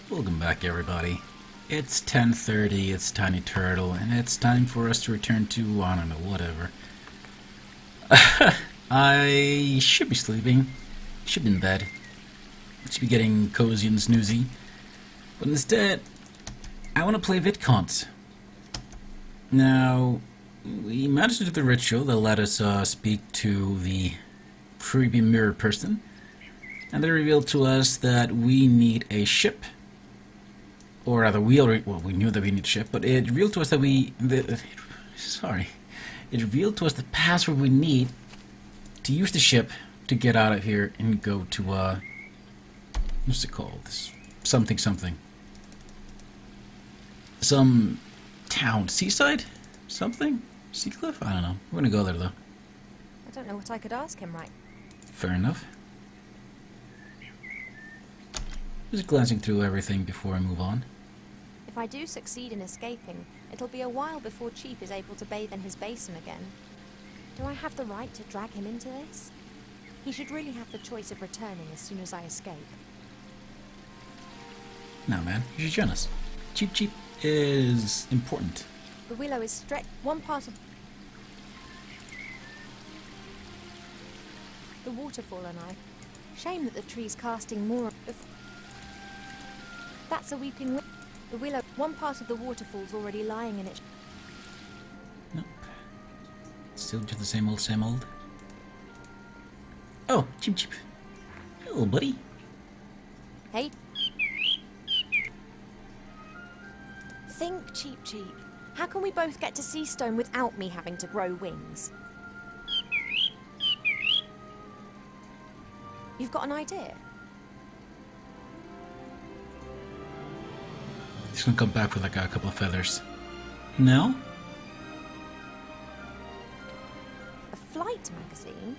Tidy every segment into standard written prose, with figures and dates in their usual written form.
Welcome back, everybody. It's 10:30, it's Tiny Turtle, and it's time for us to return to, I don't know, whatever. I should be sleeping, should be in bed, should be getting cozy and snoozy, but instead, I want to play VidCons. Now, we managed to do the ritual that let us speak to the creepy mirror person, and they revealed to us that we need a ship. Or rather, we knew that we need a ship, but it revealed to us that it revealed to us the password we need to use the ship to get out of here and go to, what's it called? Something. Some town, seaside? Something? Seacliff? I don't know. We're gonna go there, though. I don't know what I could ask him, right? Fair enough. Just glancing through everything before I move on. If I do succeed in escaping, it'll be a while before Cheap is able to bathe in his basin again. Do I have the right to drag him into this? He should really have the choice of returning as soon as I escape. No, man, you should join us. Cheap is important. The willow is one part of the waterfall and I. Shame that the tree's casting more of... That's a weeping willow. The willow, one part of the waterfall's already lying in it. Nope. Still just the same old. Oh, Cheap. Hello, buddy. Hey. Think, Cheap. How can we both get to Seastone without me having to grow wings? You've got an idea? He's gonna come back with like a couple of feathers. No? A flight magazine?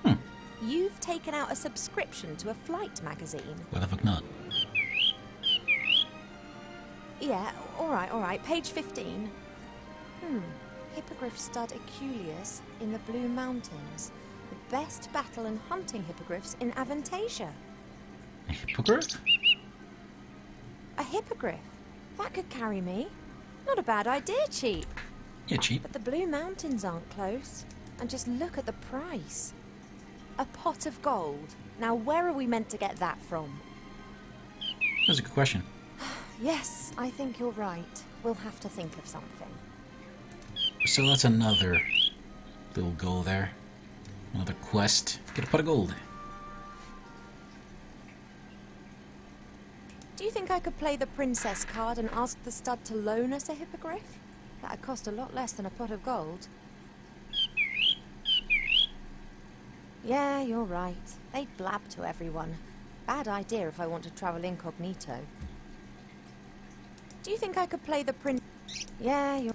Hmm. You've taken out a subscription to a flight magazine? Why the fuck not? Yeah, alright. Page 15. Hippogriff stud Aculeus in the Blue Mountains. The best battle and hunting hippogriffs in Avantasia. A hippogriff? A hippogriff? That could carry me. Not a bad idea, Cheap. Yeah, Cheap. But the Blue Mountains aren't close. And just look at the price. A pot of gold. Now, where are we meant to get that from? That's a good question. Yes, I think you're right. We'll have to think of something. So that's another little goal there. Another quest. Get a pot of gold. Do you think I could play the princess card and ask the stud to loan us a hippogriff? That'd cost a lot less than a pot of gold. Yeah, you're right. They'd blab to everyone. Bad idea if I want to travel incognito. Do you think I could play the Yeah, you're...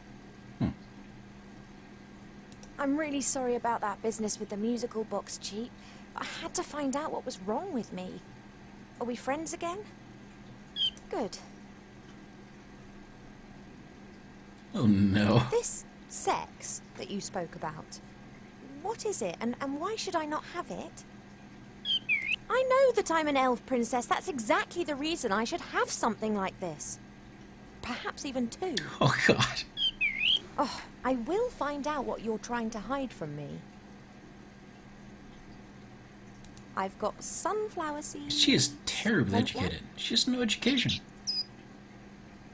I'm really sorry about that business with the musical box, Cheap. But I had to find out what was wrong with me. Are we friends again? Good. Oh no. This sex that you spoke about, what is it and why should I not have it? I know that I'm an elf princess. That's exactly the reason I should have something like this. Perhaps even two. Oh god. Oh, I will find out what you're trying to hide from me. I've got sunflower seeds. She is terribly educated. She has no education.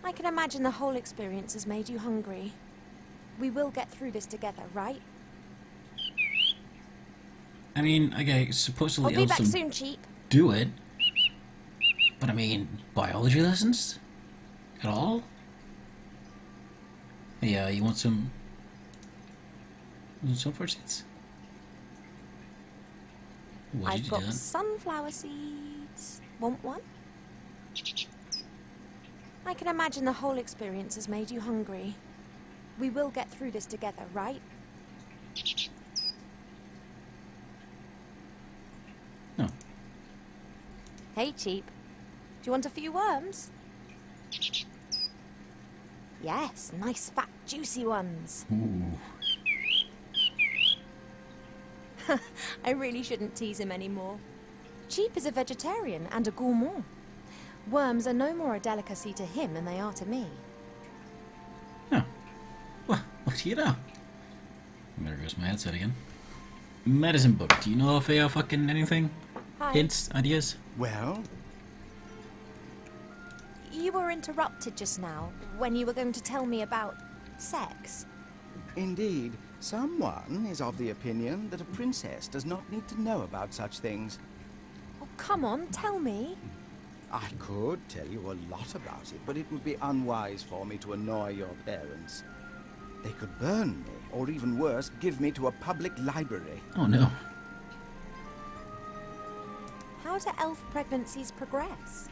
I can imagine the whole experience has made you hungry. We will get through this together, right? I mean, okay, supposedly I'll be elves back don't soon, Cheap. do it. But I mean, biology lessons? At all? Yeah, you want some sunflower seeds? What did I've you got do? sunflower seeds. Want one? I can imagine the whole experience has made you hungry. We will get through this together, right? No. Hey, Cheap. Do you want a few worms? Yes, nice fat juicy ones. Ooh. I really shouldn't tease him anymore. Cheap is a vegetarian and a gourmand. Worms are no more a delicacy to him than they are to me. Oh. Well, what do you know? There goes my headset again. Medicine book. Do you know if they fucking anything? Hi. Hints? Ideas? Well, You were interrupted just now when you were going to tell me about sex. indeed, someone is of the opinion that a princess does not need to know about such things. Oh, come on, tell me. I could tell you a lot about it, but it would be unwise for me to annoy your parents. They could burn me, or even worse, give me to a public library. Oh no. How do elf pregnancies progress?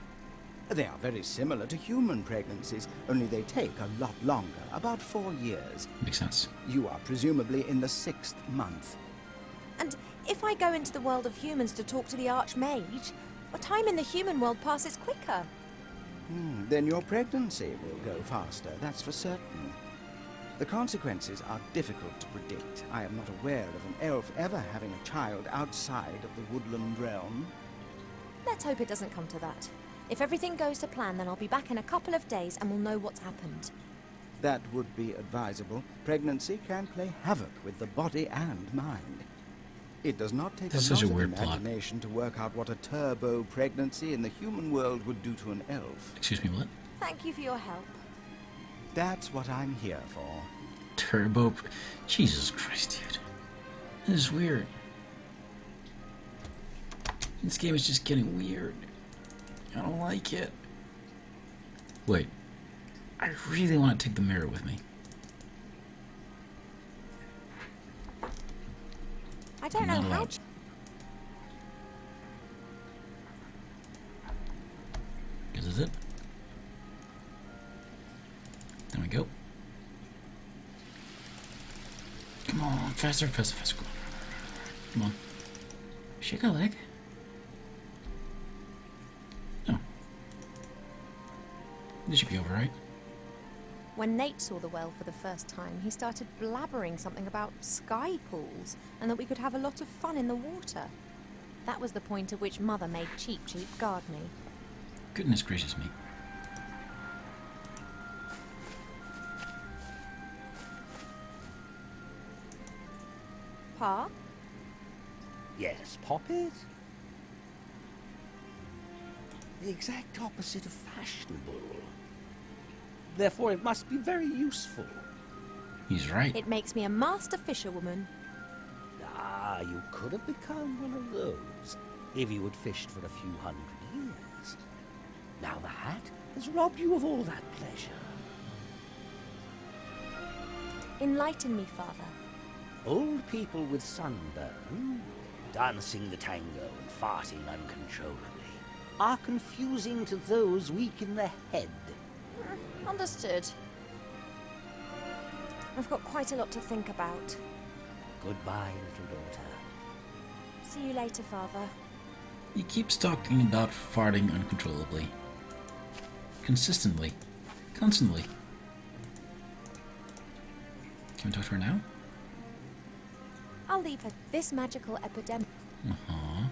They are very similar to human pregnancies, only they take a lot longer, about 4 years. Makes sense. You are presumably in the 6th month. And if I go into the world of humans to talk to the Archmage, well, time in the human world passes quicker. Then your pregnancy will go faster, that's for certain. The consequences are difficult to predict. I am not aware of an elf ever having a child outside of the woodland realm. Let's hope it doesn't come to that. If everything goes to plan, then I'll be back in a couple of days and we'll know what's happened. That would be advisable. Pregnancy can play havoc with the body and mind. It does not take This is a such lot a of weird plot. imagination to work out what a turbo pregnancy in the human world would do to an elf. Excuse me, what? Thank you for your help. That's what I'm here for. Turbo. Jesus Christ, dude. This is weird. This game is just getting weird. I don't like it. Wait. I really want to take the mirror with me. I don't I'm know not how. allowed. This is it. There we go. Come on, faster, faster, faster. Come on. Shake a leg. Oh. This should be over, right? When Nate saw the well for the first time, he started blabbering something about sky pools and that we could have a lot of fun in the water. That was the point at which Mother made cheap gardening. Goodness gracious me. Pa? Yes, Poppet? The exact opposite of fashionable. Therefore, it must be very useful. He's right. It makes me a master fisherwoman. Ah, you could have become one of those if you had fished for a few hundred years. Now the hat has robbed you of all that pleasure. Enlighten me, Father. Old people with sunburn, dancing the tango and farting uncontrollably, are confusing to those weak in the head. Understood. I've got quite a lot to think about. Goodbye, little daughter. See you later, Father. He keeps talking about farting uncontrollably. Consistently. Constantly. Can we talk to her now? I'll leave her this magical epidemic. Uh-huh.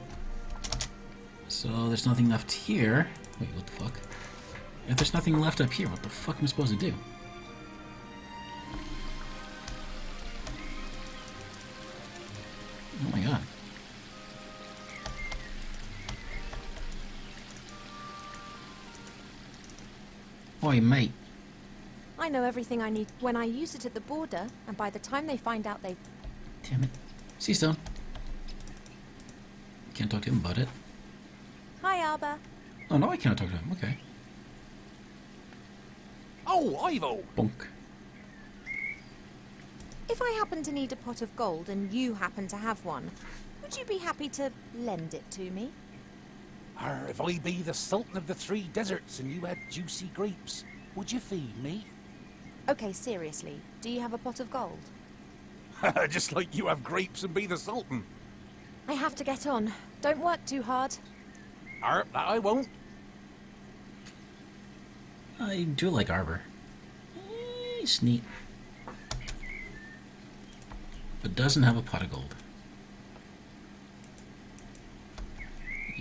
So there's nothing left here. Wait, what the fuck? If there's nothing left up here, what the fuck am I supposed to do? Oh my god. Oi, mate. I know everything I need when I use it at the border, and by the time they find out they've... Damn it. Seastone. Can't talk to him about it. Hi, Arba. Oh, no, I cannot talk to him. Okay. Oh, Ivo! Bonk. If I happen to need a pot of gold and you happen to have one, would you be happy to lend it to me? Or if I be the Sultan of the Three Deserts and you had juicy grapes, would you feed me? Okay, seriously, do you have a pot of gold? Just like you have grapes and be the Sultan. I have to get on. Don't work too hard. Or that I won't. I do like Arbor. He's neat. But doesn't have a pot of gold.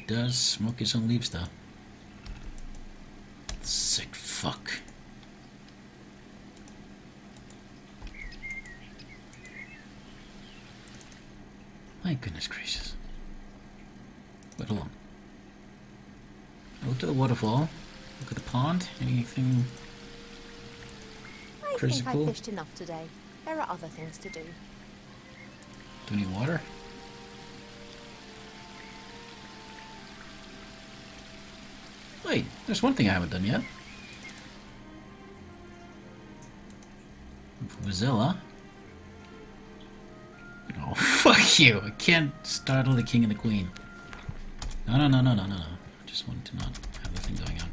does smoke his own leaves, though. Sick fuck. My goodness gracious. Wait, hold on. Look at the waterfall. Look at the pond. Anything I crazy think I cool? fished enough today. There are other things to do. Do we need water? Wait, there's one thing I haven't done yet. Vizilla. Oh, fuck you! I can't startle the king and the queen. No. I just wanted to not have the thing going on.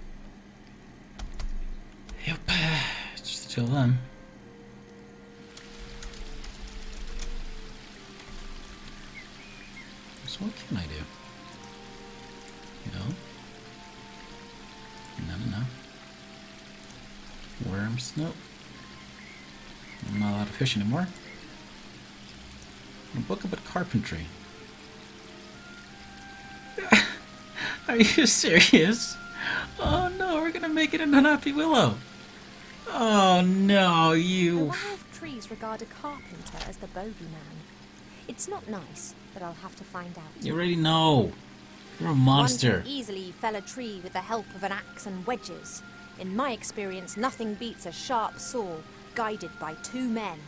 Yep, just the two of them. So what can I do? No. No. Worms? Nope. I'm not allowed to fish anymore. A book about carpentry. Are you serious? Oh no, we're gonna make it an unhappy willow. Oh no, The you. wild trees regard a carpenter as the bogeyman. It's not nice, but I'll have to find out. You already know. You're a One monster. can easily fell a tree with the help of an axe and wedges. In my experience, nothing beats a sharp saw guided by two men.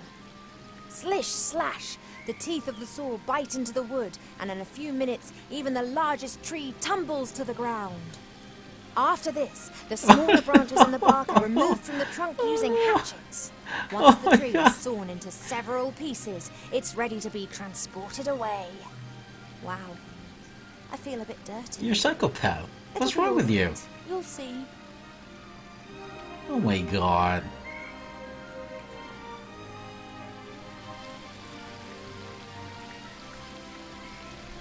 Slish, slash! The teeth of the saw bite into the wood, and in a few minutes, even the largest tree tumbles to the ground. After this, the smaller branches and the bark are removed from the trunk using hatchets. Once the tree is sawn into several pieces, it's ready to be transported away. Wow. I feel a bit dirty. You're a psychopath. What's It'll be wrong with you? alright. You'll see. Oh my god.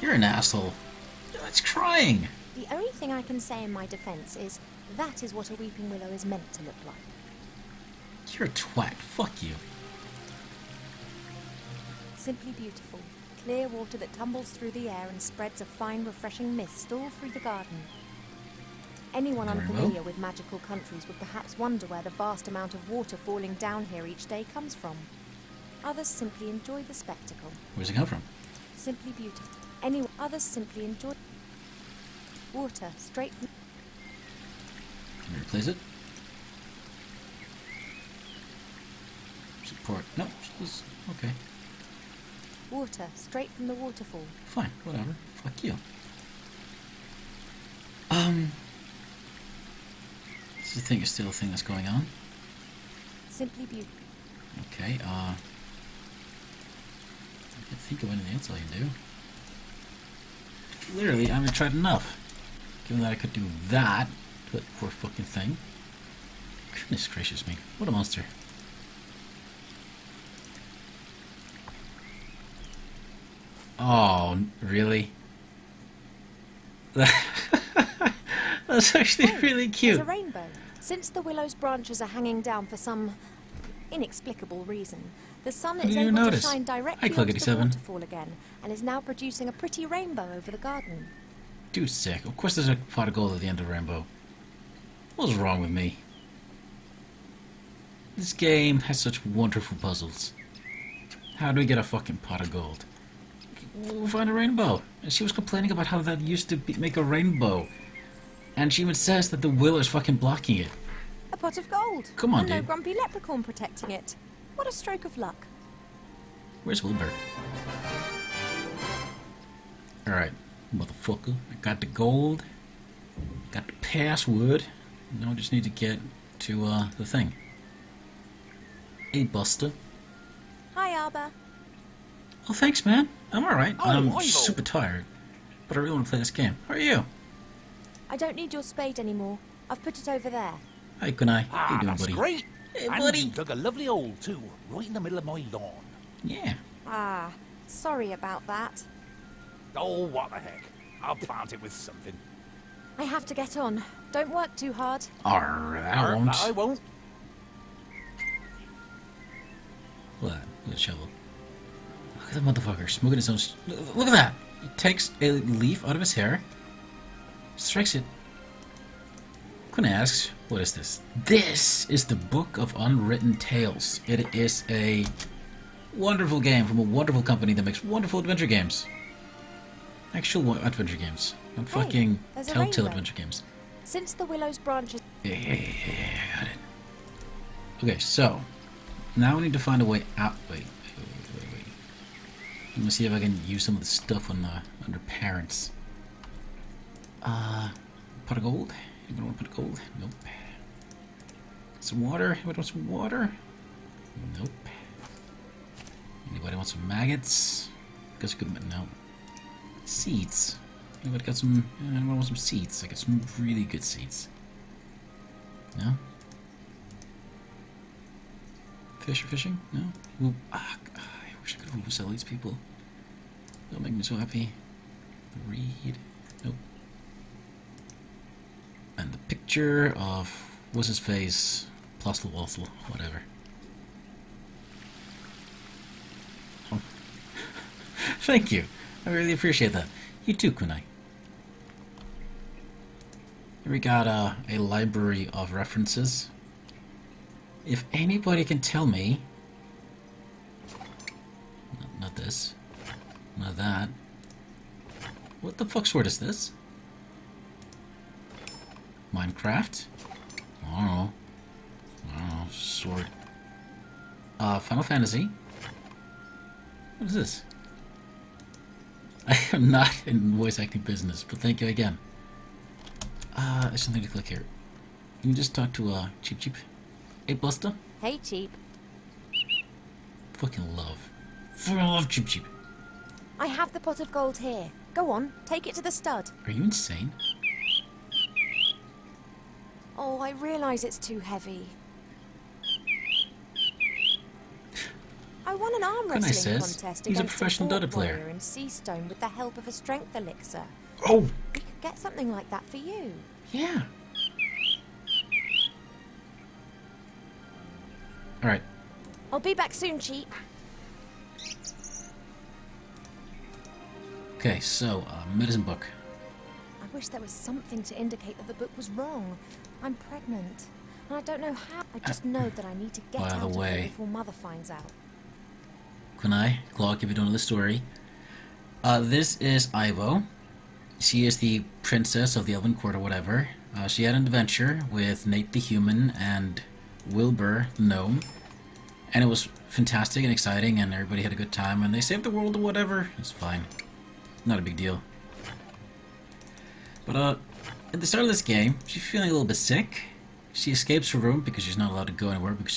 You're an asshole. It's crying. The only thing I can say in my defense is that is what a weeping willow is meant to look like. You're a twat. Fuck you. Simply beautiful. Clear water that tumbles through the air and spreads a fine, refreshing mist all through the garden. Anyone Very well. unfamiliar with magical countries would perhaps wonder where the vast amount of water falling down here each day comes from. Others simply enjoy the spectacle. Where's it come from? Simply beautiful. Others simply enjoy water straight from... Can we replace it? Support. No, just okay. Water straight from the waterfall. Fine, whatever. Fuck you. This is still a thing that's going on. Simply beautiful. Okay, I can't think of anything else I can do. Literally, I haven't tried enough. Given that I could do that to that poor fucking thing. Goodness gracious me. What a monster. Oh, really? That's actually really cute. There's a rainbow. Since the willow's branches are hanging down for some inexplicable reason, the sun is Didn't able even to notice. shine directly Hi, onto the Cluggity7. waterfall again, and is now producing a pretty rainbow over the garden. Dude, sick. Of course there's a pot of gold at the end of the rainbow. What's wrong with me? This game has such wonderful puzzles. How do we get a fucking pot of gold? We'll find a rainbow. And she was complaining about how that used to make a rainbow. And she even says that the willow is fucking blocking it. A pot of gold. Come on, and no dude. grumpy leprechaun protecting it. What a stroke of luck. Where's Wilbur? Alright, motherfucker. I got the gold. Got the password. Now I just need to get to the thing. Hey, Buster. Hi, Arbor. Oh, thanks, man. I'm alright. Oh, I'm I know. super tired. But I really want to play this game. How are you? I don't need your spade anymore. I've put it over there. Hi, good night. How you doing, that's buddy? great. Hey, And buddy. you dug a lovely hole, too, right in the middle of my lawn. Yeah. Ah, sorry about that. Oh, what the heck. I'll plant it with something. I have to get on. Don't work too hard. Alright, I won't. I won't. What? With a shovel. Look at the motherfucker smoking his own. Look at that! He takes a leaf out of his hair, Strikes it. Quinn asks, what is this? This is the Book of Unwritten Tales. It is a wonderful game from a wonderful company that makes wonderful adventure games. Actual adventure games. Not fucking there's a Telltale rainbow. adventure games. Since the willow's branches... Yeah, got it. Okay, so now we need to find a way out. Wait. Let me see if I can use some of the stuff on under parents. Pot of gold. Anybody want a pot of gold? Nope. Some water. Anybody want some water? Nope. Anybody want some maggots? Guess I could. No. Seeds. Anybody got some? Anybody want some seeds? I got some really good seeds. No. Fish or fishing? No. Ooh, I wish I could have sell these people. They'll make me so happy. Read. Nope. And the picture of what's his face, Plustle Wassle, whatever. Oh. Thank you. I really appreciate that. You too, Kunai. Here we got a library of references. If anybody can tell me... Not this. Not that. What the fuck sword is this? Minecraft? I don't know. Sword. Final Fantasy? What is this? I am not in voice acting business, but thank you again. There's something to click here. You can just talk to, Cheep Cheep. Hey, Buster. Hey, Cheap. Fucking love Cheep Cheep. I have the pot of gold here. Go on, take it to the stud. Are you insane? Oh, I realise it's too heavy. I won an arm Kunai wrestling says contest he's a against professional Dota Dota player. warrior in Seastone with the help of a strength elixir. Oh! We could get something like that for you. Yeah. Alright. I'll be back soon, Cheap. Okay, so, medicine book. I wish there was something to indicate that the book was wrong. I'm pregnant, and I don't know how. I just know that I need to get By the out of way- here before Mother finds out. Kunai, Clark, if you don't know the story. This is Ivo. She is the princess of the Elven Court or whatever. She had an adventure with Nate the Human and Wilbur the Gnome. And it was fantastic and exciting, and everybody had a good time, and they saved the world or whatever. It's fine. Not a big deal. But, at the start of this game, she's feeling a little bit sick. She escapes her room because she's not allowed to go anywhere because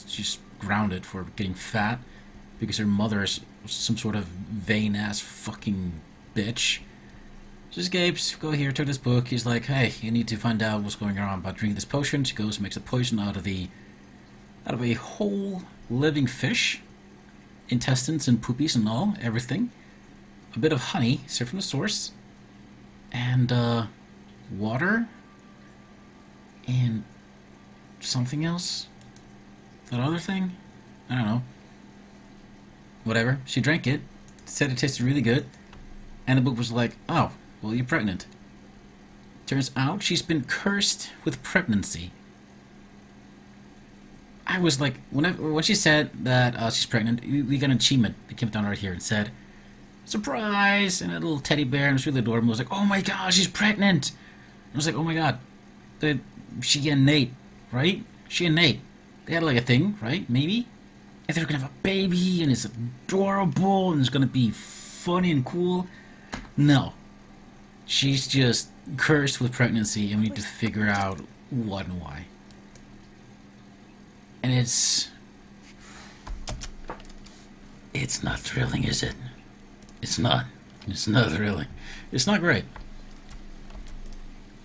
she's grounded for getting fat. Because her mother is some sort of vain-ass fucking bitch. She escapes, go here, took this book. He's like, hey, you need to find out what's going on about drinking this potion. She goes and makes a potion out of a whole living fish. Intestines and poopies and all, everything. A bit of honey, served from the source. And, water. And something else? That other thing? I don't know. Whatever. She drank it, said it tasted really good, and the book was like, oh, well, you're pregnant. Turns out she's been cursed with pregnancy. I was like, when she said that she's pregnant, we got an achievement that came down right here and said, surprise, and a little teddy bear, and it was really adorable. I was like, oh my god, she's pregnant. I was like, oh my god, she and Nate, right? She and Nate, they had like a thing, right? Maybe? And they're gonna have a baby, and it's adorable, and it's gonna be funny and cool. No. She's just cursed with pregnancy, and we need to figure out what and why. And it's not thrilling, is it? It's not. It's not thrilling. It's not great.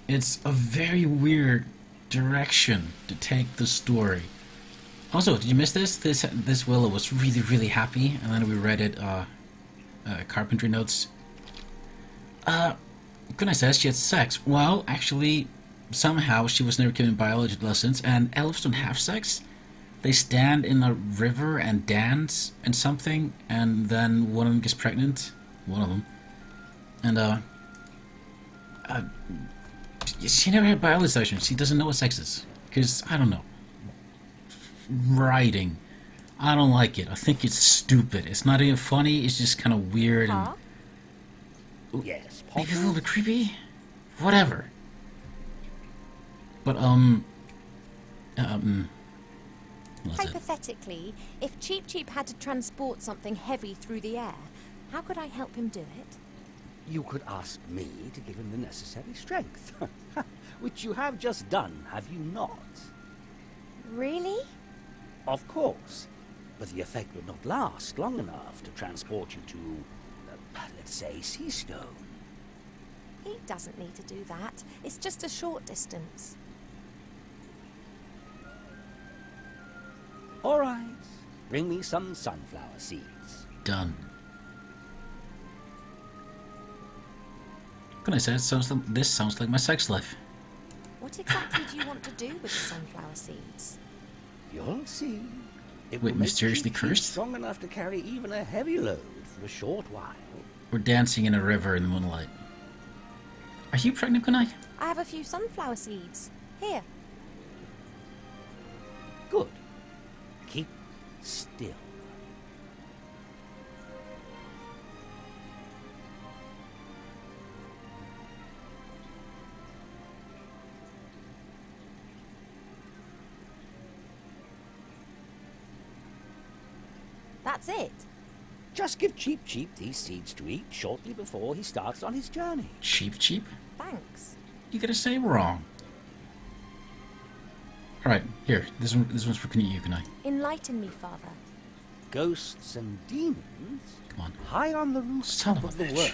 It's a very weird direction to take the story. Also, did you miss this? This Willow was really, really happy, and then we read it, carpentry notes. Kunai says she had sex. Well, actually, somehow she was never given biology lessons, and elves don't have sex. They stand in a river and dance and something, and then one of them gets pregnant. One of them. And, She never had biology session. She doesn't know what sex is. Because, I don't know. Writing. I don't like it. I think it's stupid. It's not even funny. It's just kind of weird. Huh? Yes, Maybe a little Potter? bit creepy? Whatever. But, what's it? Hypothetically, if Cheep Cheep had to transport something heavy through the air, how could I help him do it? You could ask me to give him the necessary strength. Which you have just done, have you not? Really? Of course. But the effect would not last long enough to transport you to, let's say, Seastone. He doesn't need to do that. It's just a short distance. All right. Bring me some sunflower seeds. Done. Can I say this sounds like my sex life? What exactly do you want to do with the sunflower seeds? You'll see. It Wait, will make mysteriously Cheep Cheep cursed? strong enough to carry even a heavy load for a short while. We're dancing in a river in the moonlight. Are you pregnant, Kunai? I have a few sunflower seeds. Here. Good. Keep still. That's it. Just give Cheep Cheep these seeds to eat shortly before he starts on his journey. Cheap? Thanks. You gotta say wrong. Alright, here. This one's for you, Kunai. Enlighten me, Father. Ghosts and demons, Come on. high on the Son rooftop of a of the bitch. world,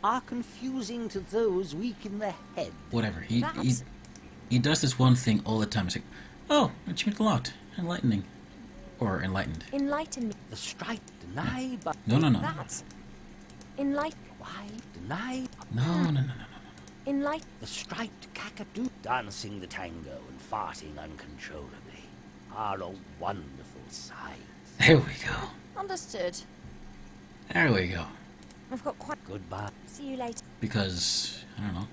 are confusing to those weak in the head. Whatever. That's- He does this one thing all the time. It's like, oh, achievement unlocked. Enlightening. Or enlightened. Enlighten me. The stripe denied by No. That. Enlighten. why denied No. Enlighten. the striped cockatoo dancing the tango and farting uncontrollably are a wonderful sight. There we go. Understood. There we go. I've got quite. Goodbye. See you later. Because, I don't know.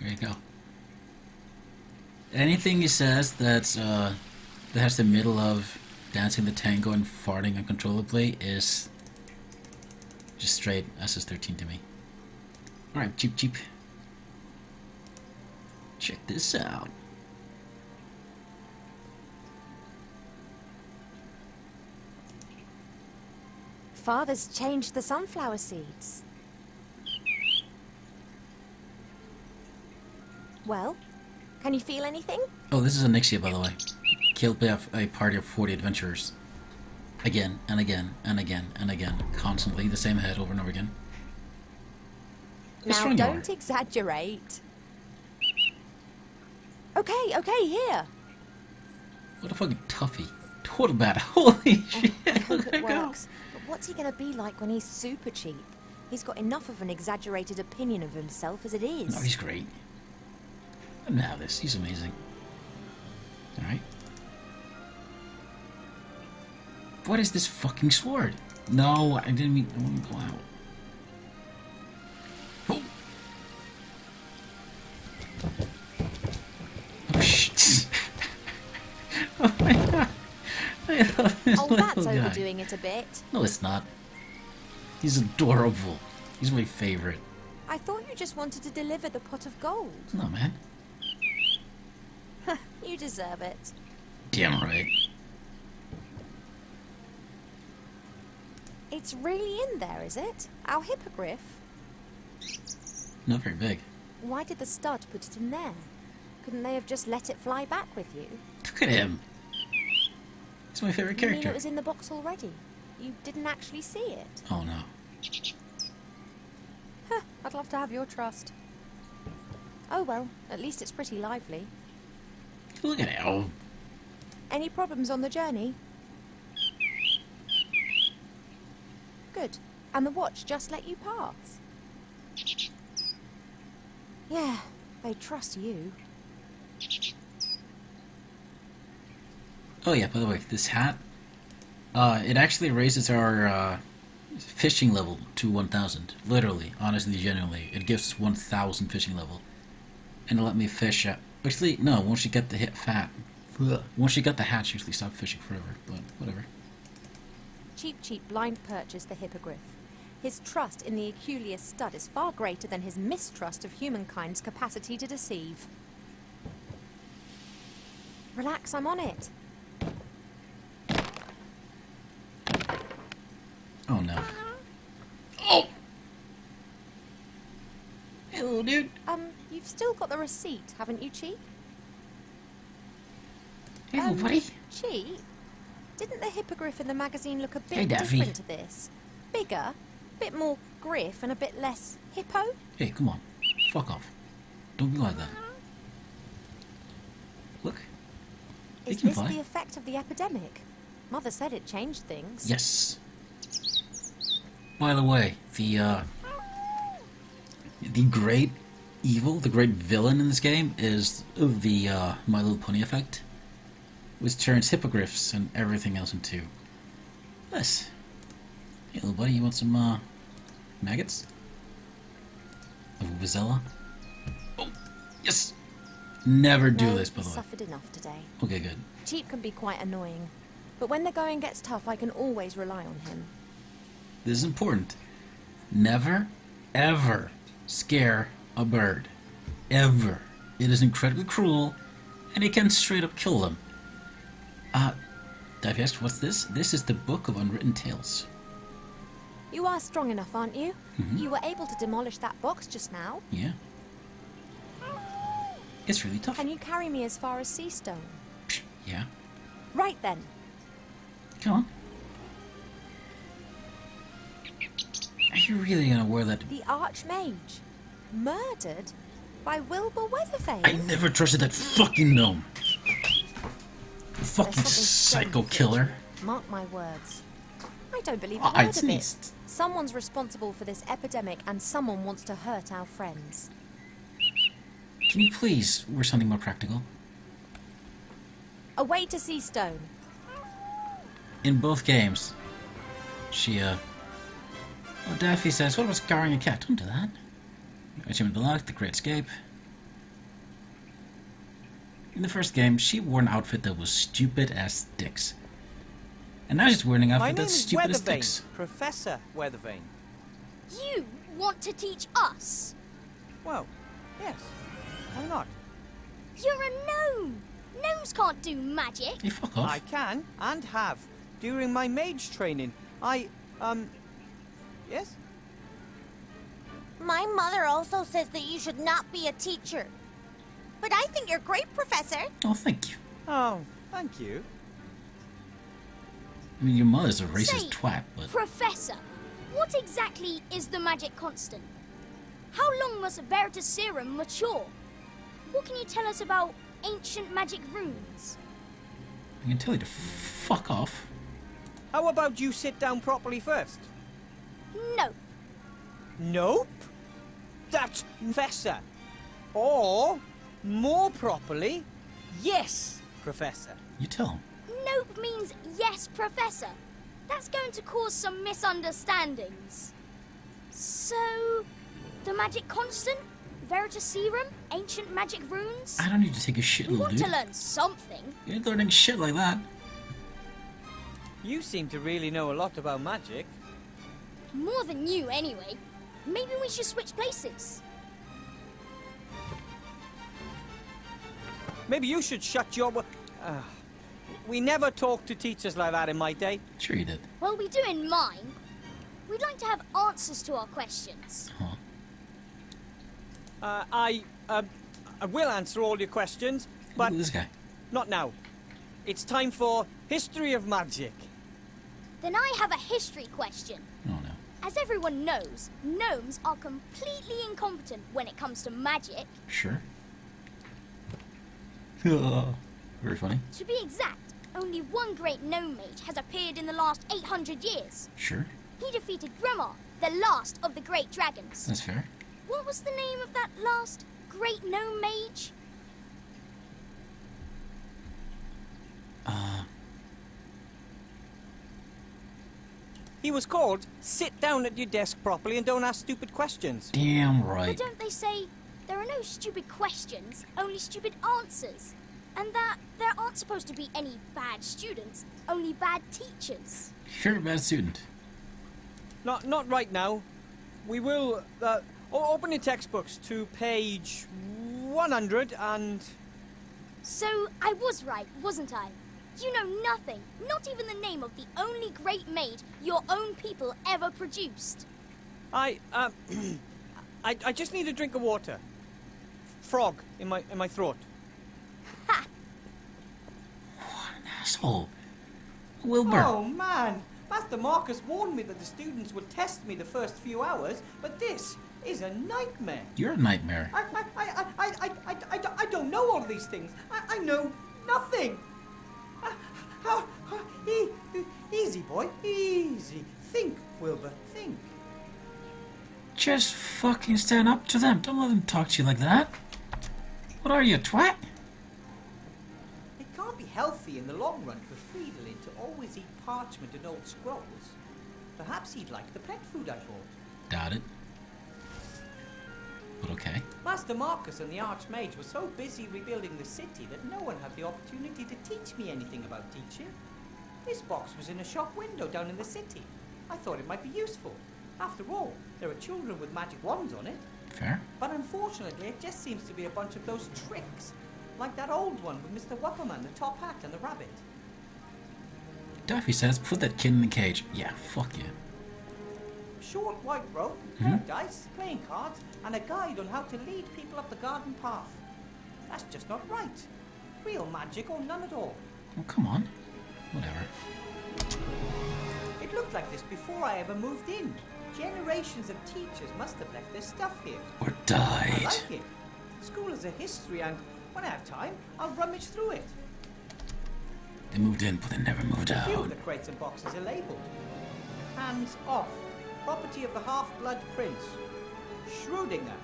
There you go. Anything he says that has the middle of dancing the tango and farting uncontrollably is just straight SS13 to me. Alright, cheap. Check this out. Father's changed the sunflower seeds. Well, can you feel anything? Oh, this is Anixia, by the way. Killed by a party of 40 adventurers. Again, and again, and again, and again. Constantly, the same head over and over again. How Now, strong you are. don't exaggerate. Okay, here. What a fucking toughie. Total bad. Holy shit. I hope Look it at go. works. But what's he going to be like when he's super cheap? He's got enough of an exaggerated opinion of himself as it is. No, he's great. Let him have this. He's amazing. Alright. What is this fucking sword? No, I didn't mean... I want to go out. Oh! Oh, shit. Oh my god. I love this Oh, that's little guy. overdoing it a bit. No, it's not. He's adorable. He's my favorite. I thought you just wanted to deliver the pot of gold. No, man. You deserve it. Damn right. It's really in there, is it? Our hippogriff? Not very big. Why did the stud put it in there? Couldn't they have just let it fly back with you? Look at him. He's my favorite You mean character. it was in the box already? You didn't actually see it? Oh no. Huh, I'd love to have your trust. Oh well, at least it's pretty lively. Look at him. Oh, Any problems on the journey? Good. And the watch just let you pass? Yeah, they trust you. oh yeah, by the way, this hat, it actually raises our fishing level to 1,000. Literally, honestly, genuinely. It gives us 1,000 fishing level. And let me fish it. Actually, no, once you get the once you get the hatch, usually stop fishing forever, but whatever. Cheap Cheap blind purchased the hippogriff. His trust in the Aculeus stud is far greater than his mistrust of humankind's capacity to deceive. Relax, I'm on it. Oh no. Oh! Hello, dude. You've still got the receipt, haven't you, Cheap? Hello, buddy. Cheap? Didn't the hippogriff in the magazine look a bit Hey, Daffy. different to this? Bigger, bit more griff, and a bit less hippo? Hey, come on. Fuck off. Don't be like that. Look. Is can this fly. the effect of the epidemic? Mother said it changed things. Yes. By the way, the great evil, the great villain in this game is the My Little Pony effect, which turns hippogriffs and everything else into this. Hey, little buddy, you want some maggots? Of Vizela? Oh, yes. Never do No, this, by he's the way. suffered enough today. Okay, good. Cheap can be quite annoying, but when the going gets tough, I can always rely on him. This is important. Never, ever scare a bird. Ever. It is incredibly cruel, and it can straight up kill them. Daffy asked, what's this? This is the Book of Unwritten Tales. You are strong enough, aren't you? Mhm. You were able to demolish that box just now. Yeah. It's really tough. Can you carry me as far as Seastone? Psh, yeah. Right then. Come on. Are you really gonna wear that? The Archmage. Murdered by Wilbur Weatherfane. I never trusted that fucking gnome. There's Fucking something psycho strange, killer. Mark my words. I don't believe a Oh, I word of it. sneezed. Someone's responsible for this epidemic and someone wants to hurt our friends. Can you please wear something more practical? Away to Seastone. In both games, she, Well, Daffy says, what about scarring a cat? Don't do that. Achievement unlocked, the Great Escape. In the first game, she wore an outfit that was stupid as sticks. And now she's wearing an My outfit name that's is stupid as Weathervane, sticks. Professor Weathervane. You want to teach us? Well, yes. Why not? You're a gnome! Gnomes can't do magic! Hey, fuck off. I can and have. During my mage training, yes? My mother also says that you should not be a teacher. But I think you're great, Professor. Oh, thank you. Oh, thank you. I mean, your mother's a racist Say, twat, but... Professor, what exactly is the magic constant? How long must Veritaserum mature? What can you tell us about ancient magic runes? I can tell you to fuck off. How about you sit down properly first? No. Nope. That's Professor. Or, more properly, yes, Professor. You tell him. Nope means yes, Professor. That's going to cause some misunderstandings. So, the magic constant? Veritaserum? Ancient magic runes? I don't need to take a shit, We little want dude. to learn something. You ain't learning shit like that. You seem to really know a lot about magic. More than you, anyway. Maybe we should switch places. Maybe you should shut your... we never talked to teachers like that in my day. Sure you did. Well, we do in mine. We'd like to have answers to our questions. Huh. I will answer all your questions, but Look at this guy. not now. It's time for History of Magic. Then I have a history question. Oh no. As everyone knows, gnomes are completely incompetent when it comes to magic. Sure. Very funny. To be exact, only one great gnome mage has appeared in the last 800 years. Sure. He defeated Gremar, the last of the great dragons. That's fair. What was the name of that last great gnome mage? He was called Sit Down at Your Desk Properly and Don't Ask Stupid Questions. Damn But right. don't they say there are no no stupid questions, only stupid answers. And that there aren't supposed to be any bad students, only bad teachers. You're a bad student. Not right now. We will, open your textbooks to page 100 and... So I was right, wasn't I? You know nothing, not even the name of the only great maid your own people ever produced. I just need a drink of water. Frog in my throat. Ha! What an asshole. Wilbur. Oh man, Master Marcus warned me that the students would test me the first few hours, but this is a nightmare. You're a nightmare. I don't know all of these things. I know nothing. Easy, boy, easy. Think, Wilbur, think. Just fucking stand up to them. Don't let them talk to you like that. What are you, a twat? It can't be healthy in the long run for Fridolin to always eat parchment and old scrolls. Perhaps he'd like the pet food I bought. Doubt it. But okay. Master Marcus and the Archmage were so busy rebuilding the city that no one had the opportunity to teach me anything about teaching. This box was in a shop window down in the city. I thought it might be useful. After all, there are children with magic wands on it. Fair. But unfortunately, it just seems to be a bunch of those tricks. Like that old one with Mr. Wupperman, the top hat and the rabbit. Duffy says, put that kid in the cage. Yeah, fuck you. Short white rope, pair of dice, playing cards, and a guide on how to lead people up the garden path. That's just not right. Real magic or none at all. Oh, come on. Whatever. It looked like this before I ever moved in. Generations of teachers must have left their stuff here. Or I died. like it. School is a history, and when I have time, I'll rummage through it. They moved in, but they never moved A few out. of the crates and boxes are labelled. Hands off. Property of the half-blood prince. Schrödinger.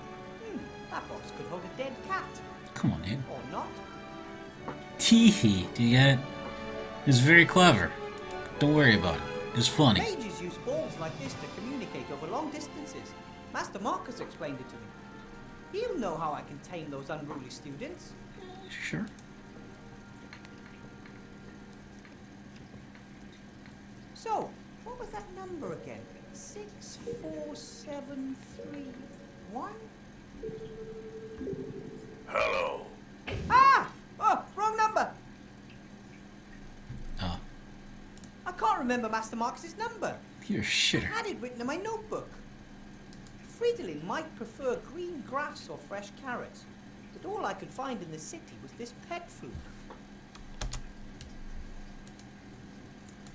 That box could hold a dead cat. Come on, dude. Or not. Tee-hee. Do you get it? It's very clever. Don't worry about it. It's funny. Mages use balls like this to communicate over long distances. Master Marcus explained it to me. He'll know how I can tame those unruly students. Sure. So, what was that number again? 64731? Hello. Ah! Oh, wrong number! Oh, I can't remember Master Marcus's number. you're a I shitter. had it written in my notebook. Fridolin might prefer green grass or fresh carrots, but all I could find in the city was this pet food.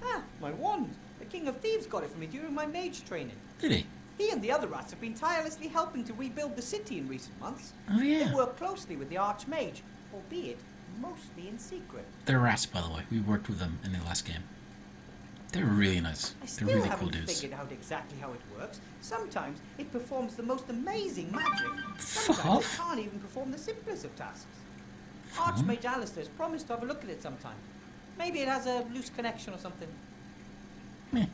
Ah, my wand. The King of Thieves got it for me during my mage training. Did he? He and the other rats have been tirelessly helping to rebuild the city in recent months. Oh, yeah. They work closely with the Archmage, albeit mostly in secret. They're rats, by the way. We worked with them in the last game. They're really nice. I They're still really haven't cool dudes. figured out exactly how it works. Sometimes it performs the most amazing magic. Fuck Sometimes off. it can't even perform the simplest of tasks. Archmage Alistair has promised to have a look at it sometime. Maybe it has a loose connection or something. Meh.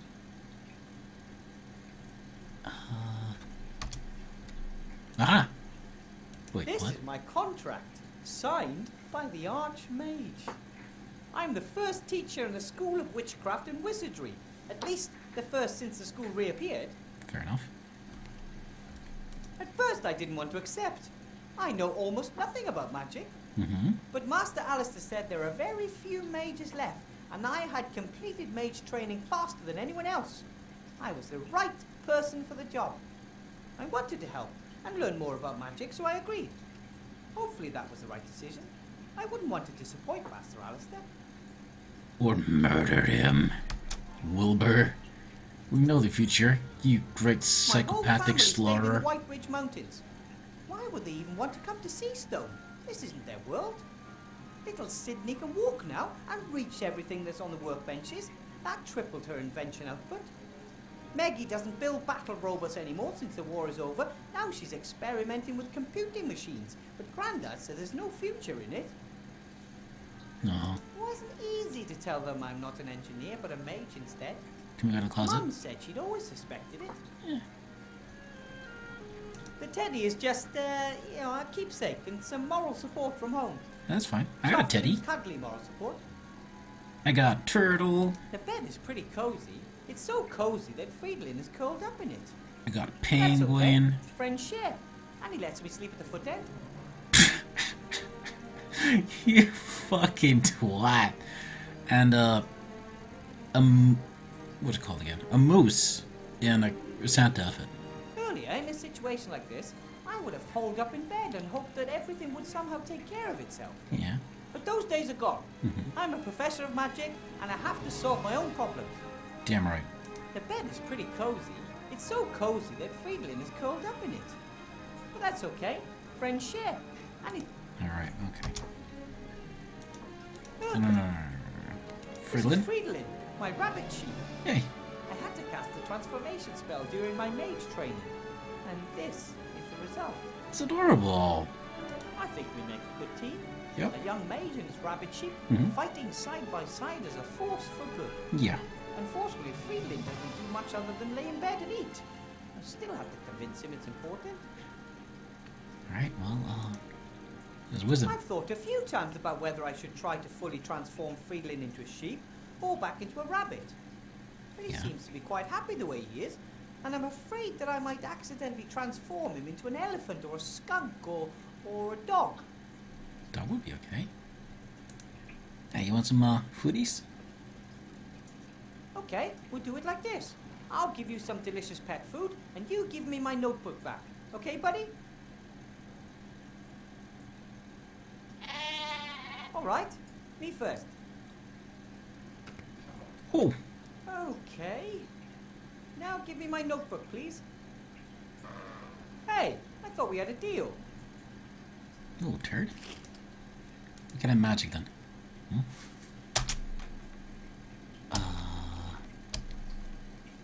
Aha! Wait, This what? is my contract, signed by the Archmage. I'm the first teacher in the School of Witchcraft and Wizardry. At least the first since the school reappeared. Fair enough. At first I didn't want to accept. I know almost nothing about magic. Mm-hmm. But Master Alistair said there are very few mages left, and I had completed mage training faster than anyone else. I was the right person for the job. I wanted to help and learn more about magic, so I agreed. Hopefully that was the right decision. I wouldn't want to disappoint Master Alistair. Or murder him. Wilbur. We know the future. You great My whole psychopathic family stayed in the slaughterer. White Ridge Mountains. Why would they even want to come to Seastone? This isn't their world. Little Sydney can walk now and reach everything that's on the workbenches. That tripled her invention output. Meggie doesn't build battle robots anymore since the war is over. Now she's experimenting with computing machines. But Grandad said there's no future in it. No. It wasn't easy to tell them I'm not an engineer, but a mage instead. Can we go to the closet? Mum said she'd always suspected it. Yeah. The teddy is just, you know, a keepsake and some moral support from home. That's fine. I got a Soft and teddy. Cuddly moral support. I got turtle. The bed is pretty cozy. It's so cozy that Friedlin is curled up in it. I got a That's penguin. okay. Friends share. And he lets me sleep at the foot end. You fucking twat. And what's it called again? A moose in a Santa outfit. Earlier, in a situation like this, I would have holed up in bed and hoped that everything would somehow take care of itself. Yeah. But those days are gone. I'm a professor of magic, and I have to solve my own problems. Damn right. The bed is pretty cozy. It's so cozy that Friedlin is curled up in it. But that's okay. Friends share. And it... Alright, okay. Look, No. this is Friedlin? Friedlin, my rabbit sheep. Hey. I had to cast the transformation spell during my mage training. And this is the result. It's adorable. I think we make a good team. Yep. A young mage and his rabbit sheep fighting side by side as a force for good. Yeah. Unfortunately, Friedlin doesn't do much other than lay in bed and eat. I still have to convince him it's important. Alright, well, there's wisdom. I've thought a few times about whether I should try to fully transform Friedlin into a sheep or back into a rabbit. But he Yeah. seems to be quite happy the way he is, and I'm afraid that I might accidentally transform him into an elephant or a skunk or a dog. That would be okay. Hey, you want some foodies? Okay, we'll do it like this. I'll give you some delicious pet food, and you give me my notebook back. Okay, buddy? All right, me first. Oh, Okay. Now give me my notebook, please. Hey, I thought we had a deal. you little turd. What kind of magic then? The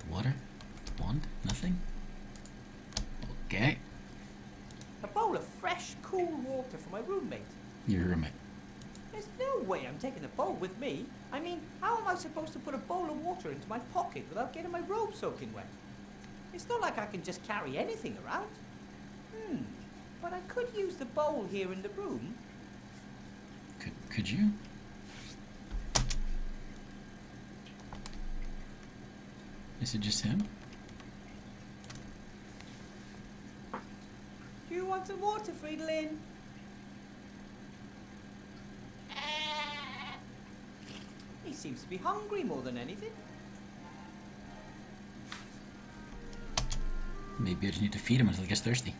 water? Wand? Nothing? Okay. A bowl of fresh, cool water for my roommate. Your roommate. There's no way I'm taking a bowl with me. I mean, how am I supposed to put a bowl of water into my pocket without getting my robe soaking wet? It's not like I can just carry anything around. But I could use the bowl here in the room. Could you? Is it just him? Do you want some water, Friedlin? He seems to be hungry more than anything. Maybe I just need to feed him until he gets thirsty.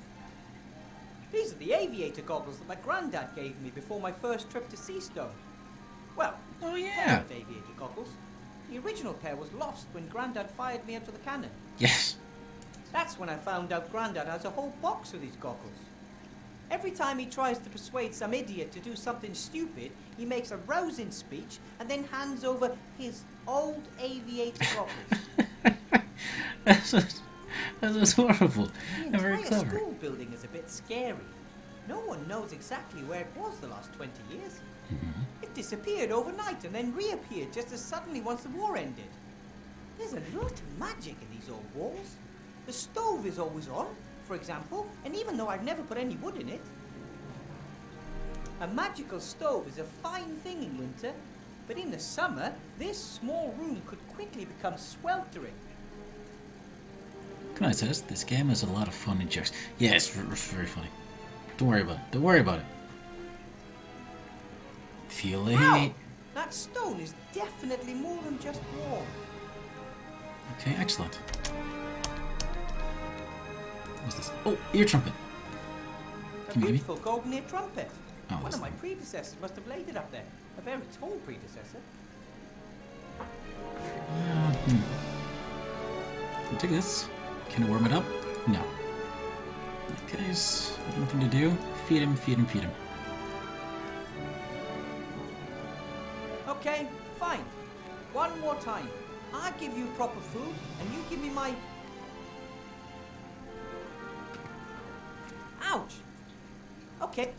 These are the aviator goggles that my granddad gave me before my first trip to Seastone. Well, Oh pair yeah. of aviator goggles. The original pair was lost when Grandad fired me out of the cannon. Yes. That's when I found out Grandad has a whole box of these goggles. Every time he tries to persuade some idiot to do something stupid, he makes a rousing speech and then hands over his old aviator goggles. That's horrible. The And very entire clever. school building is a bit scary. No one knows exactly where it was the last 20 years. It disappeared overnight and then reappeared just as suddenly once the war ended. There's a lot of magic in these old walls. The stove is always on, for example, and even though I've never put any wood in it. A magical stove is a fine thing in winter, but in the summer, this small room could quickly become sweltering. Can I test? This game has a lot of funny jokes. Yeah, it's very funny. Don't worry about it. Don't worry about it. Feel the Wow! heat. That stone is definitely more than just warm. Okay, excellent. What's this? Oh, ear trumpet. A Give me. beautiful golden ear trumpet. Oh, One that's of my the- predecessors must have laid it up there. A very tall predecessor. I'll take this. Can I warm it up? No. Okay, so nothing to do. Feed him, feed him, feed him. Okay, fine. One more time. I give you proper food, and you give me my... Ouch! Okay.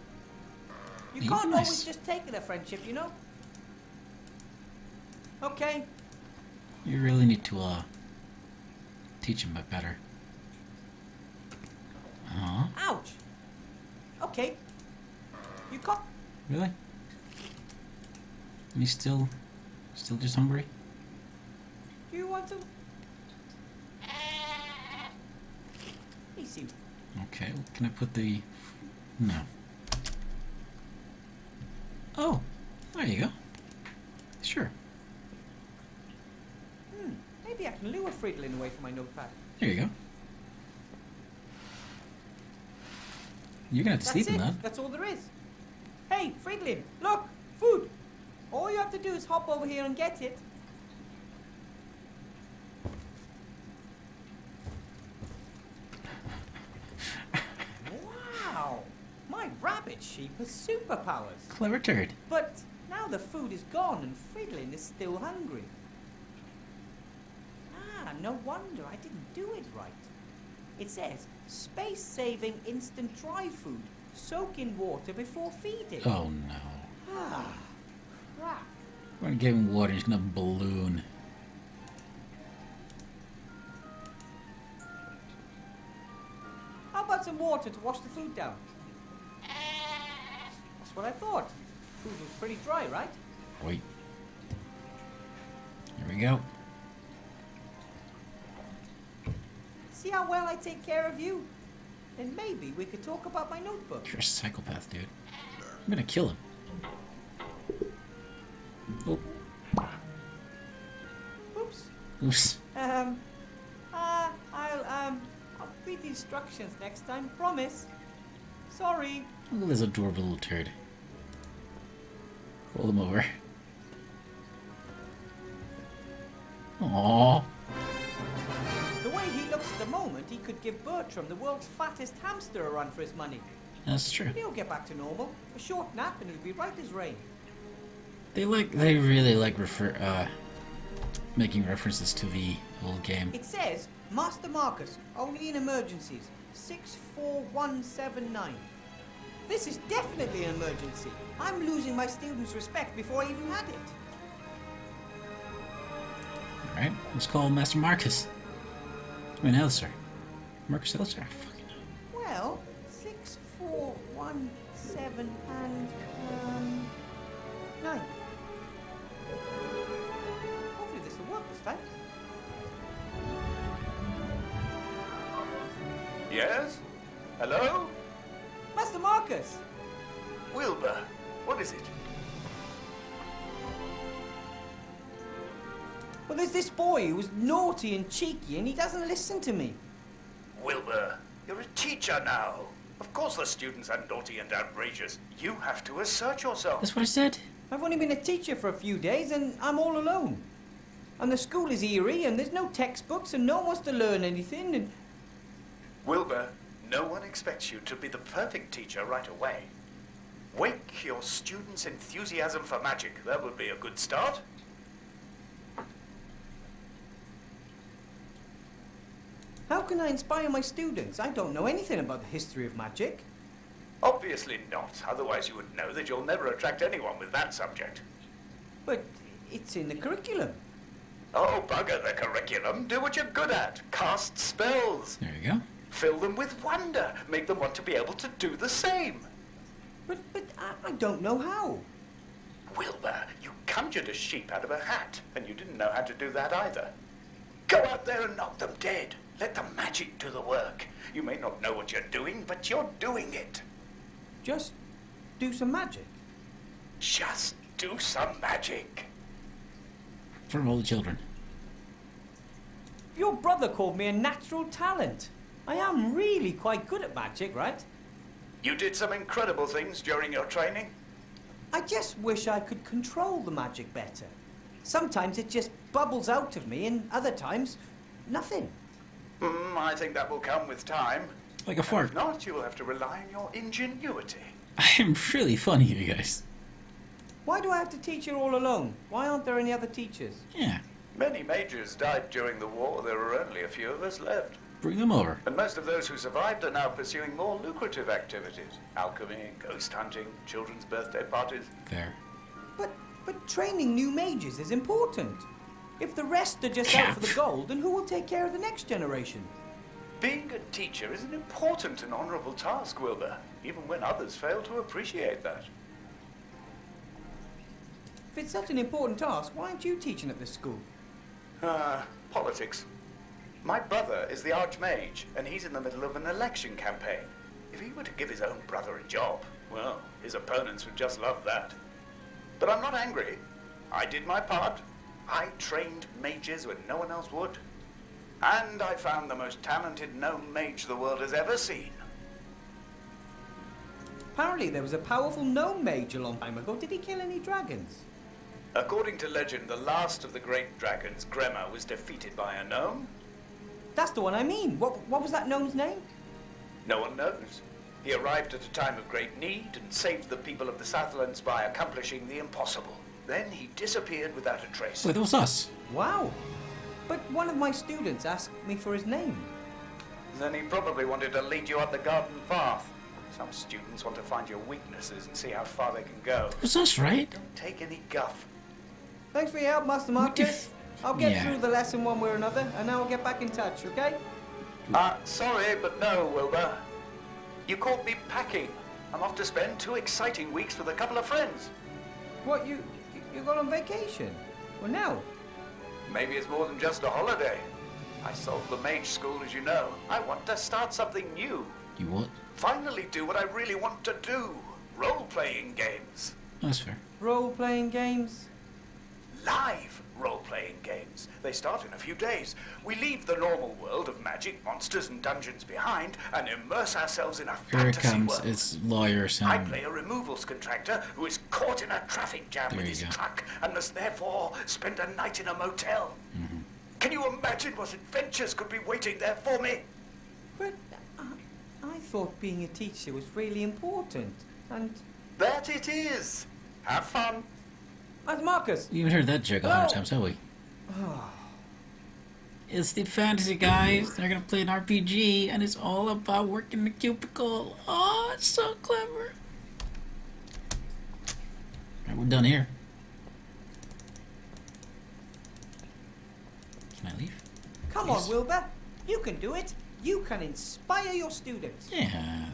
You Be can't nice. always just take it a friendship, you know? Okay. You really need to teach him a bit better. Ouch! Okay. You got... Really? And he's still just hungry? Do you want to... He seems... Okay, can I put the... No. Oh, there you go. Sure. Maybe I can lure Friedlin away from my notepad. There you go. You're gonna have to That's sleep in it. that. That's all there is. Hey, Friedlin, look! Food! All you have to do is hop over here and get it. Wow! My rabbit sheep has superpowers. Clever turd. But now the food is gone and Friedlin is still hungry. Ah, no wonder I didn't do it right. It says, space-saving instant dry food. Soak in water before feeding. Oh no. Ah, crap. We're gonna give him water, he's gonna balloon. How about some water to wash the food down? That's what I thought. Food was pretty dry, right? Wait. Here we go. See how well I take care of you? Then maybe we could talk about my notebook. You're a psychopath, dude. I'm gonna kill him. Oh. Oops. Oops. I'll read the instructions next time, promise. Sorry. Look at this adorable little turd. Roll him over. Aww. The way he looks at the moment, he could give Bertram, the world's fattest hamster, a run for his money. That's true. But he'll get back to normal. A short nap and he'll be right as rain. They really like making references to the old game. It says, Master Marcus, only in emergencies. 64179. This is definitely an emergency. I'm losing my students' respect before I even had it. Alright, let's call Master Marcus. I mean, Elser. Marcus Elser? I fucking know. Well, 6417 and 9. Hopefully this will work this time. Yes? Hello? Master Marcus! Wilbur, what is it? Well, there's this boy who's naughty and cheeky and he doesn't listen to me. Wilbur, you're a teacher now. Of course the students are naughty and outrageous. You have to assert yourself. That's what I said. I've only been a teacher for a few days and I'm all alone. And the school is eerie and there's no textbooks and no one wants to learn anything and... Wilbur, no one expects you to be the perfect teacher right away. Wake your students' enthusiasm for magic. That would be a good start. How can I inspire my students? I don't know anything about the history of magic. Obviously not. Otherwise you would know that you'll never attract anyone with that subject. But it's in the curriculum. Oh, bugger the curriculum. Do what you're good at. Cast spells. There you go. Fill them with wonder. Make them want to be able to do the same. But I don't know how. Wilbur, you conjured a sheep out of a hat, and you didn't know how to do that either. Go out there and knock them dead. Let the magic do the work. You may not know what you're doing, but you're doing it. Just do some magic. Just do some magic. For all the children. Your brother called me a natural talent. I am really quite good at magic, right? You did some incredible things during your training. I just wish I could control the magic better. Sometimes it just bubbles out of me, and other times, nothing. I think that will come with time. Like a fart. If not, you will have to rely on your ingenuity. I am really funny, you guys. Why do I have to teach it all alone? Why aren't there any other teachers? Yeah. Many mages died during the war. There are only a few of us left. Bring them over. And most of those who survived are now pursuing more lucrative activities. Alchemy, ghost hunting, children's birthday parties. Fair. But training new mages is important. If the rest are just out for the gold, then who will take care of the next generation? Being a teacher is an important and honorable task, Wilbur, even when others fail to appreciate that. If it's such an important task, why aren't you teaching at this school? Politics. My brother is the Archmage, and he's in the middle of an election campaign. If he were to give his own brother a job, well, his opponents would just love that. But I'm not angry. I did my part. I trained mages when no one else would. And I found the most talented gnome mage the world has ever seen. Apparently there was a powerful gnome mage a long time ago. Did he kill any dragons? According to legend, the last of the great dragons, Gremma, was defeated by a gnome. That's the one I mean. What was that gnome's name? No one knows. He arrived at a time of great need and saved the people of the Southlands by accomplishing the impossible. Then he disappeared without a trace. Wait, that was us. Wow. But one of my students asked me for his name. Then he probably wanted to lead you up the garden path. Some students want to find your weaknesses and see how far they can go. It was us, right? Don't take any guff. Thanks for your help, Master Marcus. I'll get through the lesson one way or another, and I'll get back in touch, okay? Sorry, but no, Wilbur. You caught me packing. I'm off to spend 2 exciting weeks with a couple of friends. What, you got on vacation? Well, now? Maybe it's more than just a holiday. I sold the mage school, as you know. I want to start something new. You what? Finally do what I really want to do. Role-playing games. That's fair. Role-playing games? Live role-playing games. They start in a few days. We leave the normal world of magic, monsters and dungeons behind and immerse ourselves in a Here it fantasy comes. world. It's lawyers and... I play a removals contractor who is caught in a traffic jam with his truck and must therefore spend a night in a motel. Mm-hmm. Can you imagine what adventures could be waiting there for me? But I thought being a teacher was really important, and... That it is. Have fun. And Marcus! You haven't heard that joke 100 times, have we? It's the fantasy guys. They're gonna play an RPG, and it's all about working the cubicle. Oh, it's so clever. Alright, we're done here. Can I leave? Come on, Wilbur. You can do it. You can inspire your students. Yeah.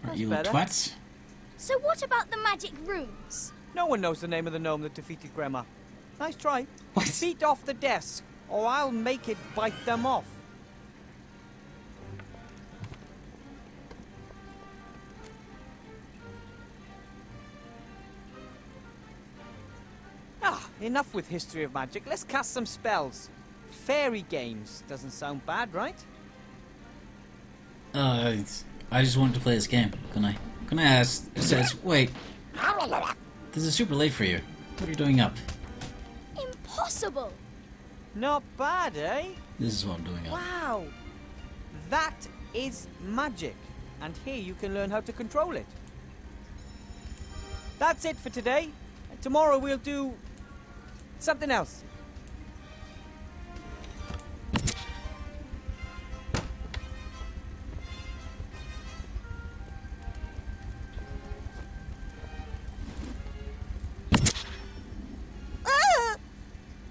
Are you better. twats? So what about the magic runes? No one knows the name of the gnome that defeated Gremma. Nice try. What? Feet off the desk, or I'll make it bite them off. Enough with history of magic. Let's cast some spells. Fairy games doesn't sound bad, right? I just wanted to play this game. Can I ask? It says, wait. This is super late for you. What are you doing up? Impossible! Not bad, eh? This is what I'm doing up. Wow! That is magic. And here you can learn how to control it. That's it for today. Tomorrow we'll do... something else.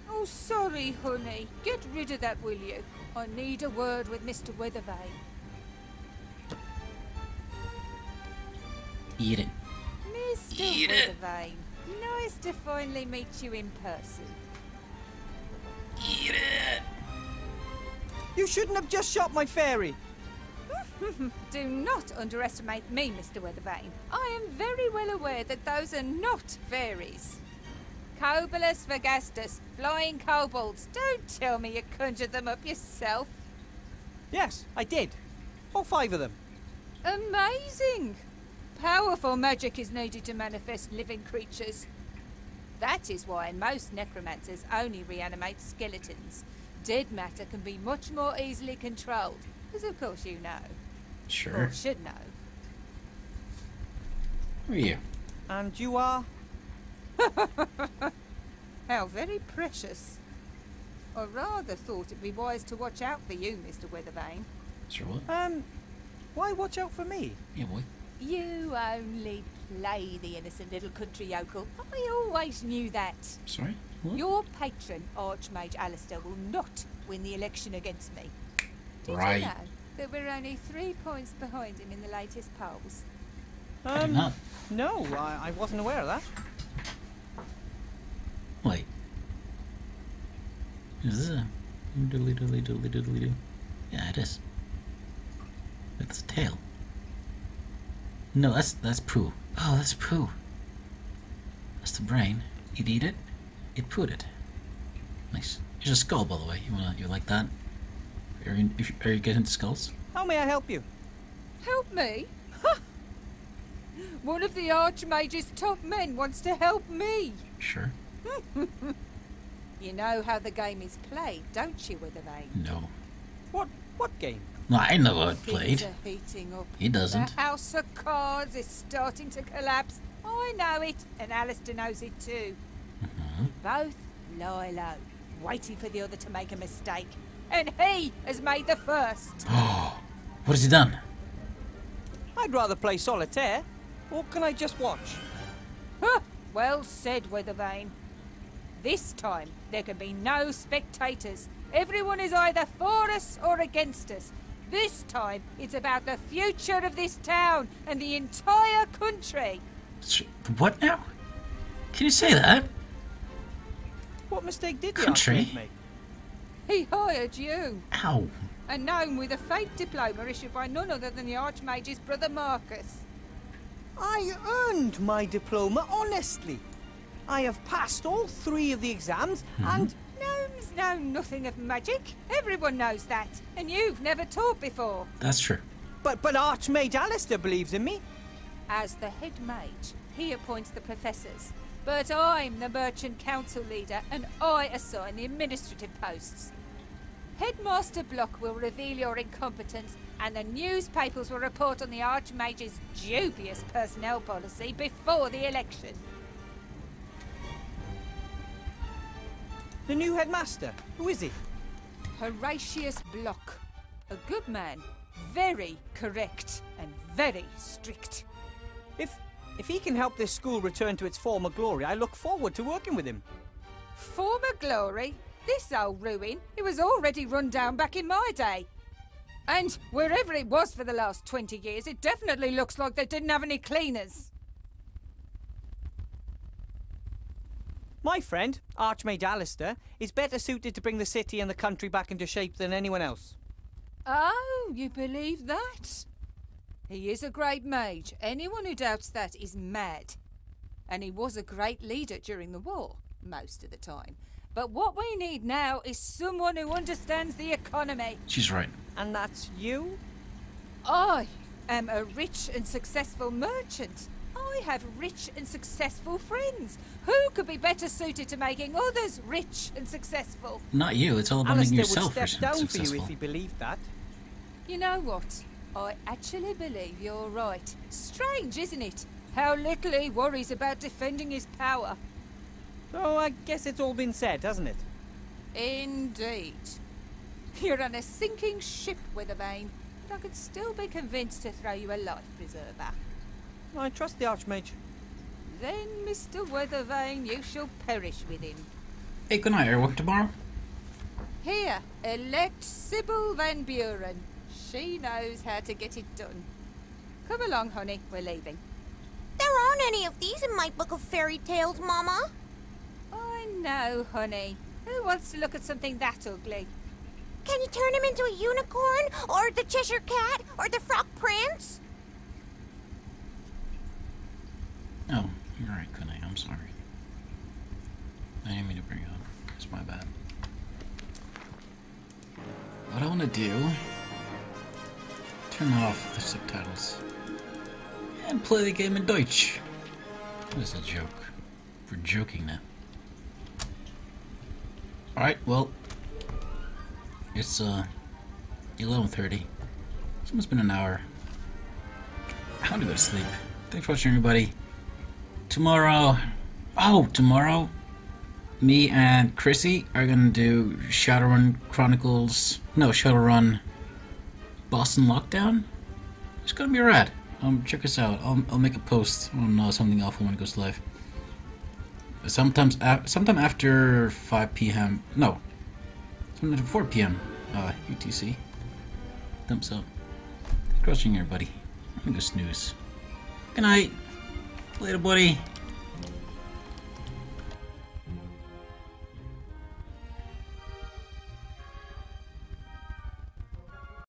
Oh, sorry, honey. Get rid of that, will you? I need a word with Mr. Weathervane. Eat it. Mr. Eat it. Weathervane, nice to finally meet you in person. Eat it. You shouldn't have just shot my fairy. Do not underestimate me, Mr. Weathervane. I am very well aware that those are not fairies. Cobolus Vergastus, flying kobolds. Don't tell me you conjured them up yourself. Yes, I did. All 5 of them. Amazing! Powerful magic is needed to manifest living creatures. That is why most necromancers only reanimate skeletons. Dead matter can be much more easily controlled, as of course you know. Sure. Or should know. Who are you? And you are? How very precious. I rather thought it'd be wise to watch out for you, Mr. Weathervane. Sure what? Why watch out for me? Yeah, boy. You only play the innocent little country yokel. I always knew that. Sorry? Your patron, Archmage Alistair, will not win the election against me. Did Right. you know that we're only 3 points behind him in the latest polls? I did not. No, I wasn't aware of that. Wait. Is this a doodly doodly doodly doodly doo? Yeah, it is. It's a tail. No, that's poo. Oh, that's poo. That's the brain. You'd eat it, you'd put it. Nice. Here's a skull, by the way. You like that? Are you getting into skulls? How may I help you? Help me? Ha! One of the Archmage's top men wants to help me. Sure. You know how the game is played, don't you, Withervane? No. What game? No, I know how it Things played. are heating up. He doesn't. The House of Cards is starting to collapse. I know it, and Alistair knows it too. Both lie low, waiting for the other to make a mistake. And he has made the first. Oh, what has he done? I'd rather play solitaire. Or can I just watch? Huh, well said, Withervane. This time, there can be no spectators. Everyone is either for us or against us. This time, it's about the future of this town and the entire country. What now? Can you say that? What mistake did the Country? Archmage make? He hired you. Ow. A gnome with a fake diploma issued by none other than the Archmage's brother Marcus. I earned my diploma honestly. I have passed all 3 of the exams and... Gnomes know nothing of magic. Everyone knows that. And you've never taught before. That's true. But Archmage Alistair believes in me. As the head mage, he appoints the professors. But I'm the merchant council leader and I assign the administrative posts. Headmaster Block will reveal your incompetence and the newspapers will report on the Archmage's dubious personnel policy before the election. The new headmaster. Who is he? Horatius Block. A good man, very correct and very strict. If he can help this school return to its former glory, I look forward to working with him. Former glory? This old ruin, it was already run down back in my day. And wherever it was for the last 20 years, it definitely looks like they didn't have any cleaners. My friend, Archmage Alistair, is better suited to bring the city and the country back into shape than anyone else. Oh, you believe that? He is a great mage. Anyone who doubts that is mad. And he was a great leader during the war, most of the time. But what we need now is someone who understands the economy. She's right. And that's you? I am a rich and successful merchant. I have rich and successful friends. Who could be better suited to making others rich and successful? Not you. It's all about making Alistair yourself would rich step and down for successful. you if he believed that. You know what? I actually believe you're right. Strange, isn't it? How little he worries about defending his power. So I guess it's all been said, hasn't it? Indeed. You're on a sinking ship, Withervane, but I could still be convinced to throw you a life preserver. I trust the Archmage. Then, Mr. Withervane, you shall perish with him. Hey, good night. Are you working tomorrow? Here, elect Sybil Van Buren. She knows how to get it done. Come along, honey, we're leaving. There aren't any of these in my book of fairy tales, Mama. I know, honey. Who wants to look at something that ugly? Can you turn him into a unicorn? Or the Cheshire Cat? Or the Frog Prince? Oh, you're right, Kunai. I'm sorry. I didn't mean to bring it up. It's my bad. What I want to do... turn off the subtitles. And play the game in Deutsch. This is a joke. We're joking now. Alright, well... it's, 11:30. It's almost been an hour. I want to go to sleep. Thanks for watching, everybody. Tomorrow, me and Chrissy are gonna do Shadowrun Chronicles. No, Shadowrun Boston Lockdown. It's gonna be rad. Check us out. I'll make a post on something awful when it goes live. sometime after 5 p.m. No, sometime after 4 p.m. UTC. Thumbs up. Crushing here, buddy. I'm gonna snooze. Good night. Later, buddy.